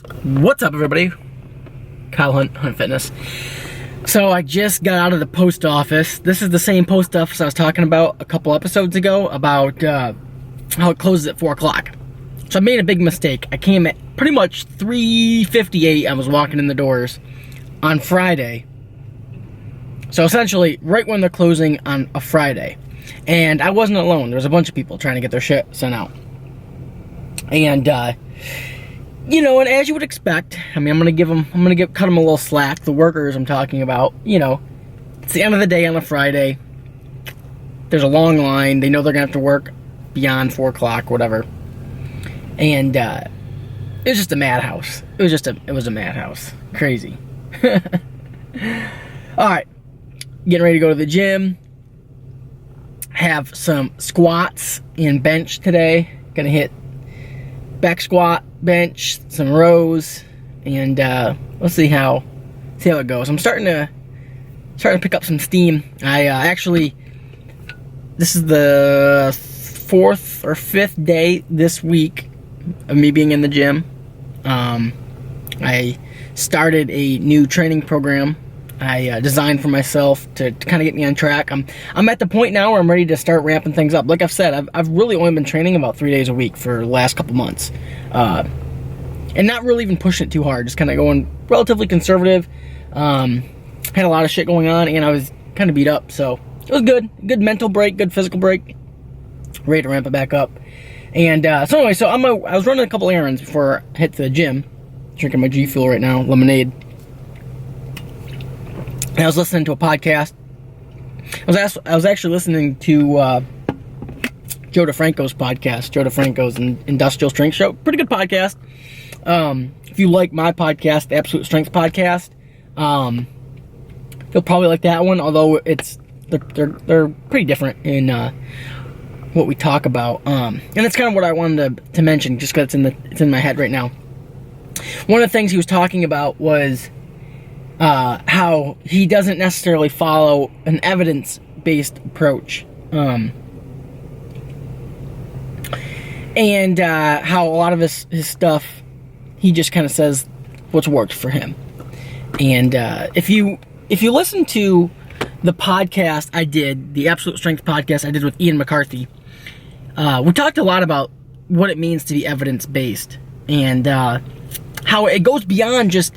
What's up, everybody? KyleHuntFitness. So I just got out of the post office. This is the same post office I was talking about a couple episodes ago about how it closes at 4 o'clock. So I made a big mistake. I came at pretty much 3:58. I was walking in the doors on Friday. So essentially, right when they're closing on a Friday. And I wasn't alone. There was a bunch of people trying to get their shit sent out. And, you know, and as you would expect, I mean, cut them a little slack. The workers I'm talking about, you know, it's the end of the day on a Friday. There's a long line. They know they're gonna have to work beyond 4 o'clock, whatever. And it was just a madhouse. It was a madhouse. Crazy. All right, getting ready to go to the gym. Have some squats and bench today. Gonna hit back squat, bench, some rows, and let's see how it goes. I'm starting to pick up some steam. I actually, this is the 4th or 5th day this week of me being in the gym. I started a new training program I designed for myself to kind of get me on track. I'm at the point now where I'm ready to start ramping things up. Like I've said, I've really only been training about 3 days a week for the last couple months, and not really even pushing it too hard. Just kind of going relatively conservative. Had a lot of shit going on, and I was kind of beat up, so it was good. Good mental break, good physical break. Ready to ramp it back up. And so anyway, so I was running a couple errands before I hit the gym. Drinking my G Fuel right now, lemonade. And I was listening to a podcast. I was actually listening to Joe DeFranco's podcast. Joe DeFranco's Industrial Strength Show. Pretty good podcast. If you like my podcast, the Absolute Strength Podcast, you'll probably like that one. Although they're pretty different in what we talk about. And that's kind of what I wanted to mention, just because it's in my head right now. One of the things he was talking about was how he doesn't necessarily follow an evidence-based approach, and how a lot of his stuff, he just kind of says what's worked for him. And if you listen to the podcast I did, the Absolute Strength podcast I did with Ian McCarthy, we talked a lot about what it means to be evidence-based, and how it goes beyond just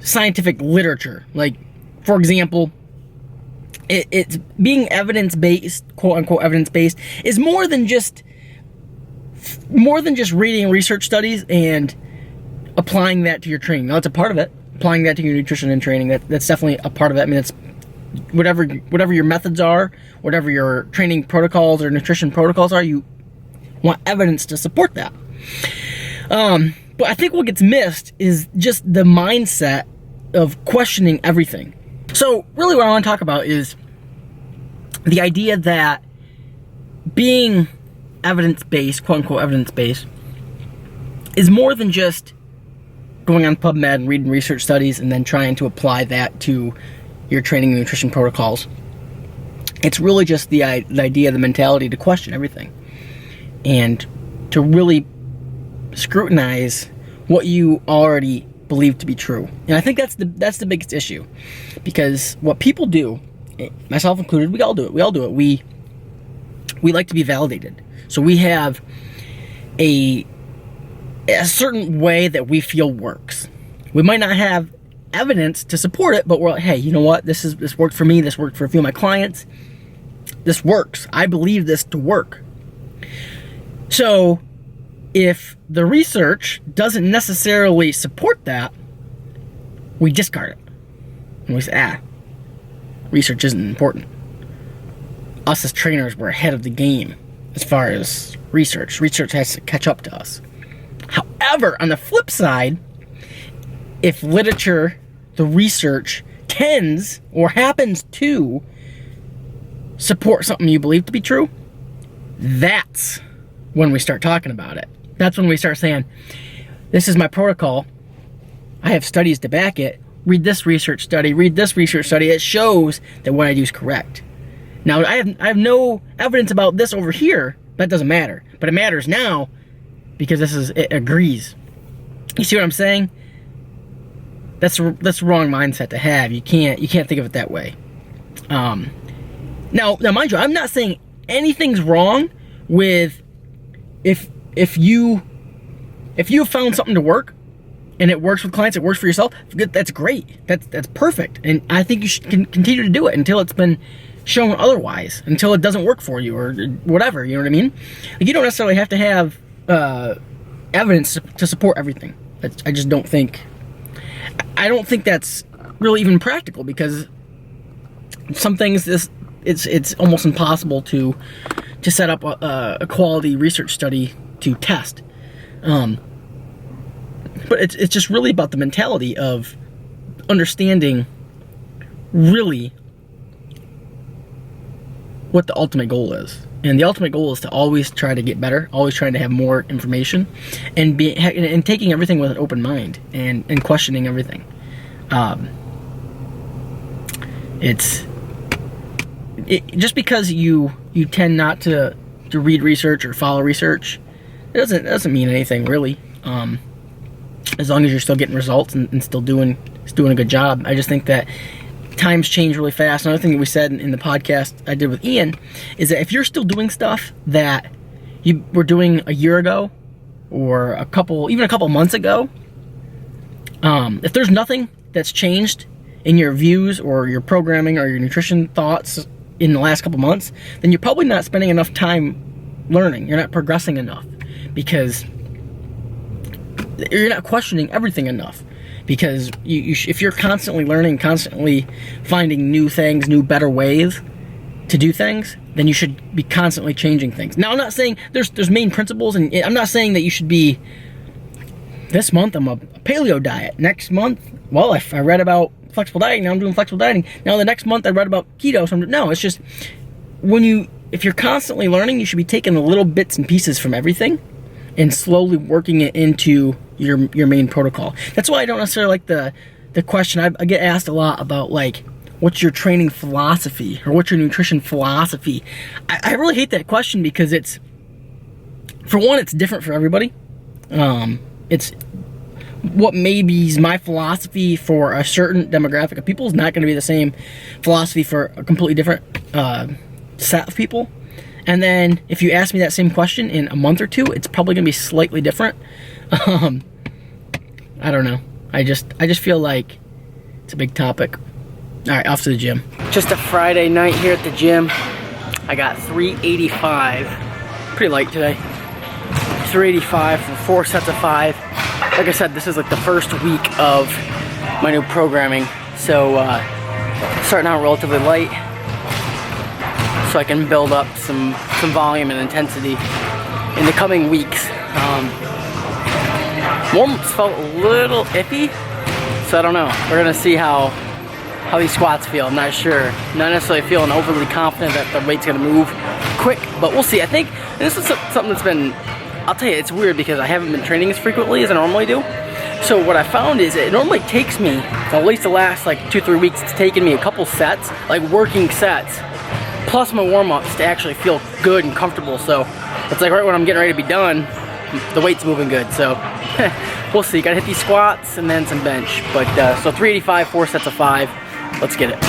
scientific literature. Like, for example, it's being evidence-based, quote-unquote evidence-based, is more than just reading research studies and applying that to your training. Now, that's a part of it. Applying that to your nutrition and training, that's definitely a part of it. I mean, it's whatever your methods are, whatever your training protocols or nutrition protocols are, you want evidence to support that. But I think what gets missed is just the mindset of questioning everything. So really what I want to talk about is the idea that being evidence-based, quote-unquote evidence-based, is more than just going on PubMed and reading research studies and then trying to apply that to your training and nutrition protocols. It's really just the idea, the mentality to question everything and to really scrutinize what you already believe to be true. And I think that's the biggest issue, because what people do, myself included, we all do it. We like to be validated. So we have a certain way that we feel works. We might not have evidence to support it, but we're like, hey, you know what? This worked for me. This worked for a few of my clients. This works. I believe this to work. So if the research doesn't necessarily support that, we discard it. And we say, research isn't important. Us as trainers, we're ahead of the game as far as research. Research has to catch up to us. However, on the flip side, if literature, the research, tends or happens to support something you believe to be true, that's when we start talking about it. That's when we start saying, this is my protocol. I have studies to back it. Read this research study. It shows that what I do is correct. Now, I have no evidence about this over here. That doesn't matter. But it matters now because it agrees. You see what I'm saying? That's the wrong mindset to have. You can't think of it that way. Now mind you, I'm not saying anything's wrong with if you have found something to work and it works with clients, it works for yourself, that's great. That's perfect. And I think you should continue to do it until it's been shown otherwise, until it doesn't work for you or whatever, you know what I mean? Like, you don't necessarily have to have evidence to support everything. I just don't think that's really even practical, because some things it's almost impossible to set up a quality research study to test. But it's just really about the mentality of understanding really what the ultimate goal is. And the ultimate goal is to always try to get better, always trying to have more information, and taking everything with an open mind and questioning everything. Just because you tend not to read research or follow research, it doesn't mean anything really. As long as you're still getting results and still doing a good job. I just think that times change really fast. Another thing that we said in the podcast I did with Ian is that if you're still doing stuff that you were doing a year ago or a couple months ago, if there's nothing that's changed in your views or your programming or your nutrition thoughts in the last couple months, then you're probably not spending enough time learning. You're not progressing enough, because you're not questioning everything enough. Because if you're constantly learning, constantly finding new things, new, better ways to do things, then you should be constantly changing things. Now, I'm not saying there's main principles, and I'm not saying that you should be, this month I'm a paleo diet. Next month, well, if I read about flexible dieting, now I'm doing flexible dieting. Now the next month I read about keto, so no, it's just if you're constantly learning, you should be taking the little bits and pieces from everything and slowly working it into your main protocol. That's why I don't necessarily like the question. I get asked a lot about, like, what's your training philosophy or what's your nutrition philosophy? I really hate that question, because for one, it's different for everybody. It's what maybe is my philosophy for a certain demographic of people is not going to be the same philosophy for a completely different set of people. And then if you ask me that same question in a month or two, it's probably going to be slightly different. I don't know. I just feel like it's a big topic. All right, off to the gym. Just a Friday night here at the gym. I got 385. Pretty light today. 385 for 4 sets of 5. Like I said, this is like the first week of my new programming, so starting out relatively light, so I can build up some volume and intensity in the coming weeks. Warm-ups felt a little iffy, so I don't know. We're gonna see how these squats feel. I'm not sure. Not necessarily feeling overly confident that the weight's gonna move quick, but we'll see. I think this is something that's been, I'll tell you, it's weird because I haven't been training as frequently as I normally do. So what I found is it normally takes me, at least the last like 2-3 weeks, it's taken me a couple sets, like working sets, plus my warm-ups to actually feel good and comfortable. So it's like right when I'm getting ready to be done, the weight's moving good. So we'll see. Gotta hit these squats and then some bench. But so 385, 4 sets of 5. Let's get it.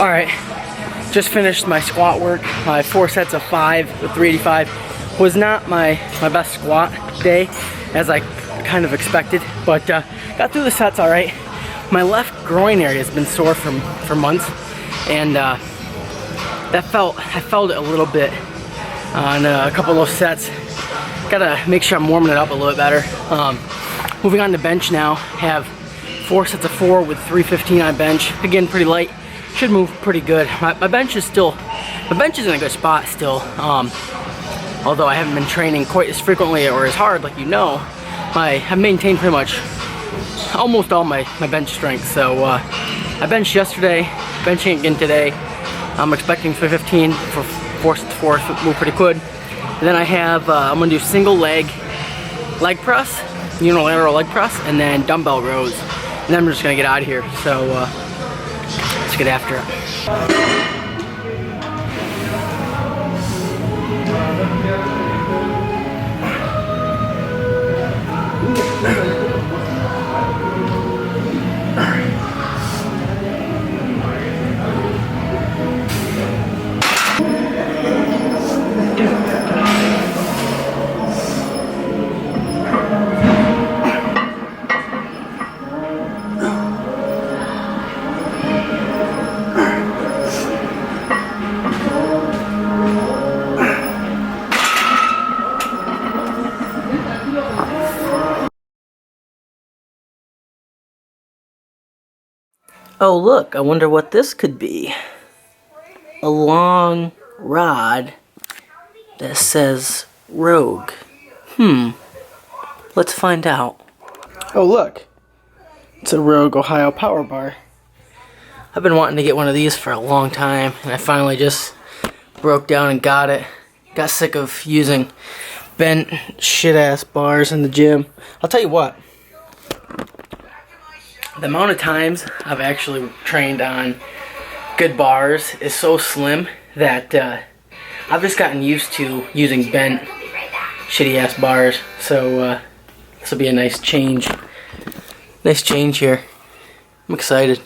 Alright, just finished my squat work. My 4 sets of 5 with 385. Was not my best squat day, as I kind of expected, but got through the sets alright. My left groin area has been sore for months, and I felt it a little bit on a couple of those sets. Gotta make sure I'm warming it up a little bit better. Moving on to bench now. Have 4 sets of 4 with 315 on bench. Again, pretty light. Should move pretty good. My bench is in a good spot still. Although I haven't been training quite as frequently or as hard, like you know, I've maintained pretty much almost all my bench strength. So I benched yesterday, benching again today. I'm expecting 315 for 4 sets of 4, move pretty good. And then I have, I'm gonna do single leg press, unilateral leg press, and then dumbbell rows. And then I'm just gonna get out of here. So let's get after it. Oh look, I wonder what this could be. A long rod that says Rogue. Let's find out. Oh look, it's a Rogue Ohio Power Bar. I've been wanting to get one of these for a long time, and I finally just broke down and got it. Got sick of using bent shit-ass bars in the gym. I'll tell you what. The amount of times I've actually trained on good bars is so slim that I've just gotten used to using bent, shitty ass bars. So this will be a nice change. Nice change here. I'm excited.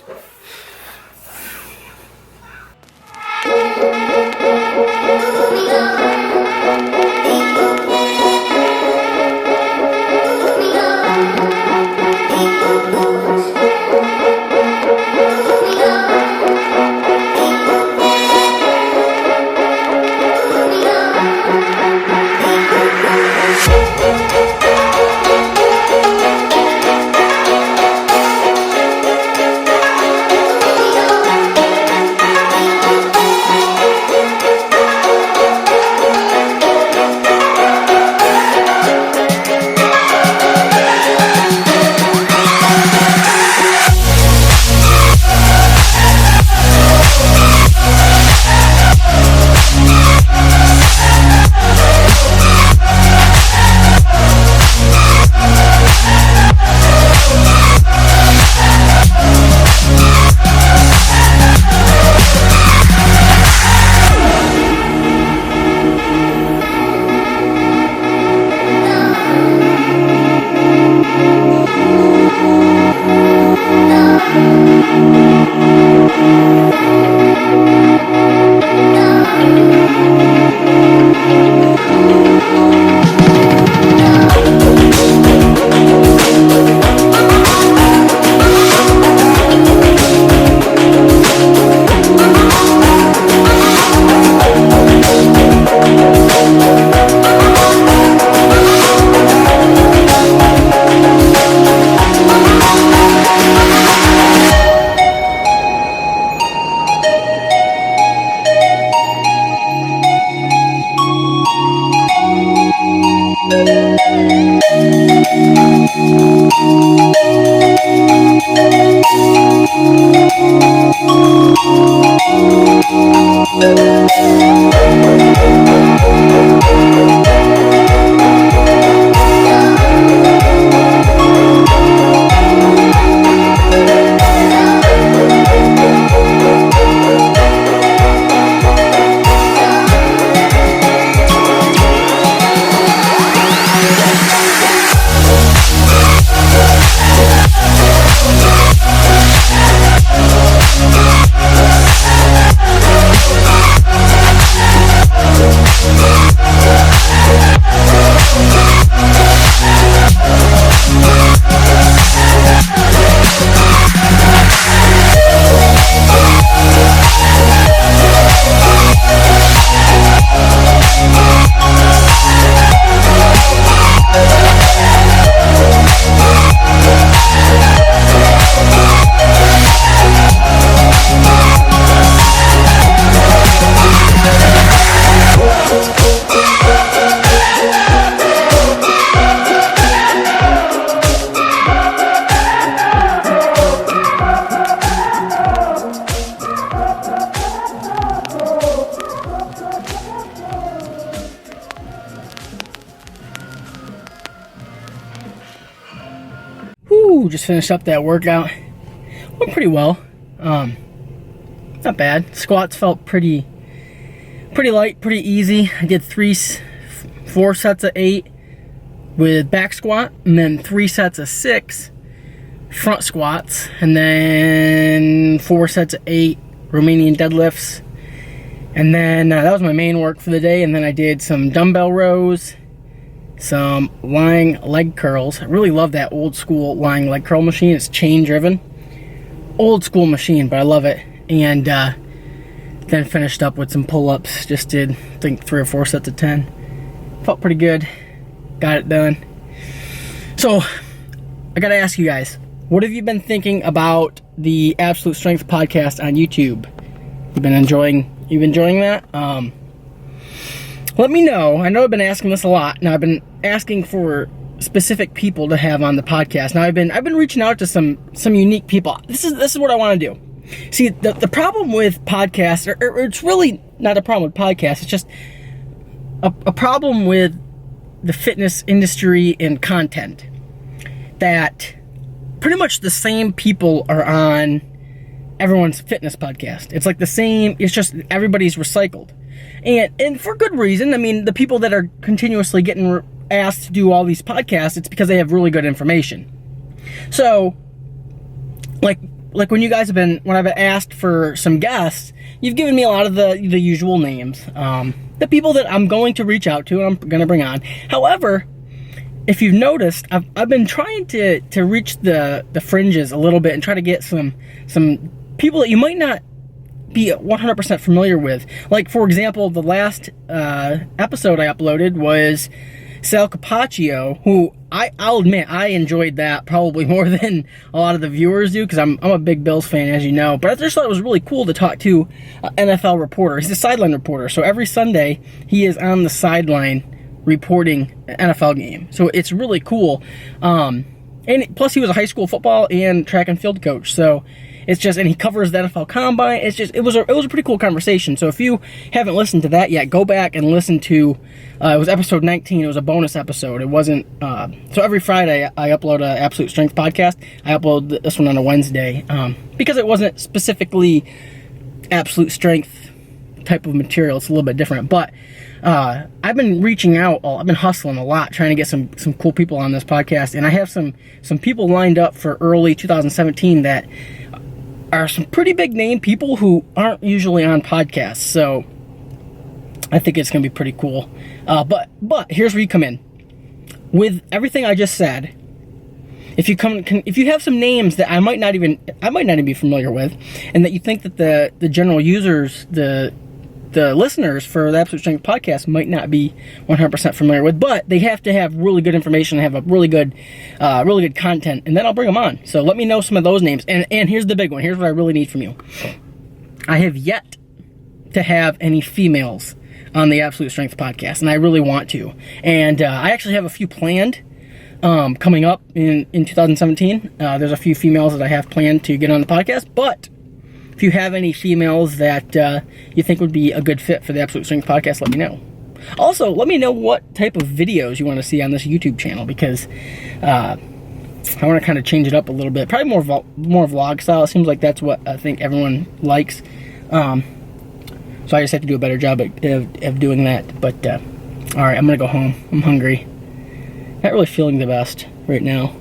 Just finished up that workout. Went pretty well. Not bad. Squats felt pretty light, pretty easy. I did 4 sets of 8 with back squat, and then 3 sets of 6 front squats, and then 4 sets of 8 Romanian deadlifts. And then that was my main work for the day. And then I did some dumbbell rows, some lying leg curls. I really love that old school lying leg curl machine. It's chain driven. Old school machine, but I love it. And then finished up with some pull-ups. Just did, I think, 3 or 4 sets of 10. Felt pretty good. Got it done. So, I gotta ask you guys, what have you been thinking about the Absolute Strength podcast on YouTube? You've been enjoying that? Let me know. I know I've been asking this a lot. Now, I've been asking for specific people to have on the podcast. Now, I've been reaching out to some unique people. This is what I want to do. See, the problem with podcasts, or it's really not a problem with podcasts, it's just a problem with the fitness industry and content, that pretty much the same people are on everyone's fitness podcast. It's like the same, it's just everybody's recycled. And for good reason. I mean, the people that are continuously getting asked to do all these podcasts, it's because they have really good information. So, like when you guys when I've been asked for some guests, you've given me a lot of the usual names. The people that I'm going to reach out to and I'm going to bring on. However, if you've noticed, I've been trying to reach the fringes a little bit and try to get some people that you might not be 100% familiar with. Like, for example, the last episode I uploaded was Sal Capaccio, who I'll admit I enjoyed that probably more than a lot of the viewers do, because I'm a big Bills fan, as you know. But I just thought it was really cool to talk to an NFL reporter. He's a sideline reporter, so every Sunday he is on the sideline reporting an NFL game. So it's really cool. And plus he was a high school football and track and field coach. So it's just, and he covers the NFL Combine. It's just, it was a pretty cool conversation. So if you haven't listened to that yet, go back and listen to, it was episode 19. It was a bonus episode. It wasn't, so every Friday I upload a Absolute Strength podcast. I upload this one on a Wednesday, because it wasn't specifically Absolute Strength type of material. It's a little bit different, but I've been reaching out. I've been hustling a lot, trying to get some cool people on this podcast, and I have some people lined up for early 2017 that are some pretty big name people who aren't usually on podcasts. So I think it's gonna be pretty cool. But here's where you come in. With everything I just said, if you have some names that I might not even be familiar with, and that you think that the general users, the listeners for the Absolute Strength podcast might not be 100% familiar with, but they have to have really good information, have a really good content, and then I'll bring them on. So let me know some of those names. And here's the big one. Here's what I really need from you. I have yet to have any females on the Absolute Strength podcast, and I really want to. And I actually have a few planned coming up in 2017. There's a few females that I have planned to get on the podcast, but if you have any females that you think would be a good fit for the Absolute Strength podcast, let me know. Also, let me know what type of videos you want to see on this YouTube channel, because I want to kind of change it up a little bit. Probably more vlog style. It seems like that's what I think everyone likes. So I just have to do a better job of doing that. But all right, I'm gonna go home. I'm hungry. Not really feeling the best right now.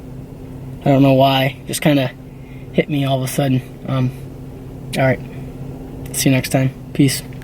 I don't know why. Just kind of hit me all of a sudden. All right. See you next time. Peace.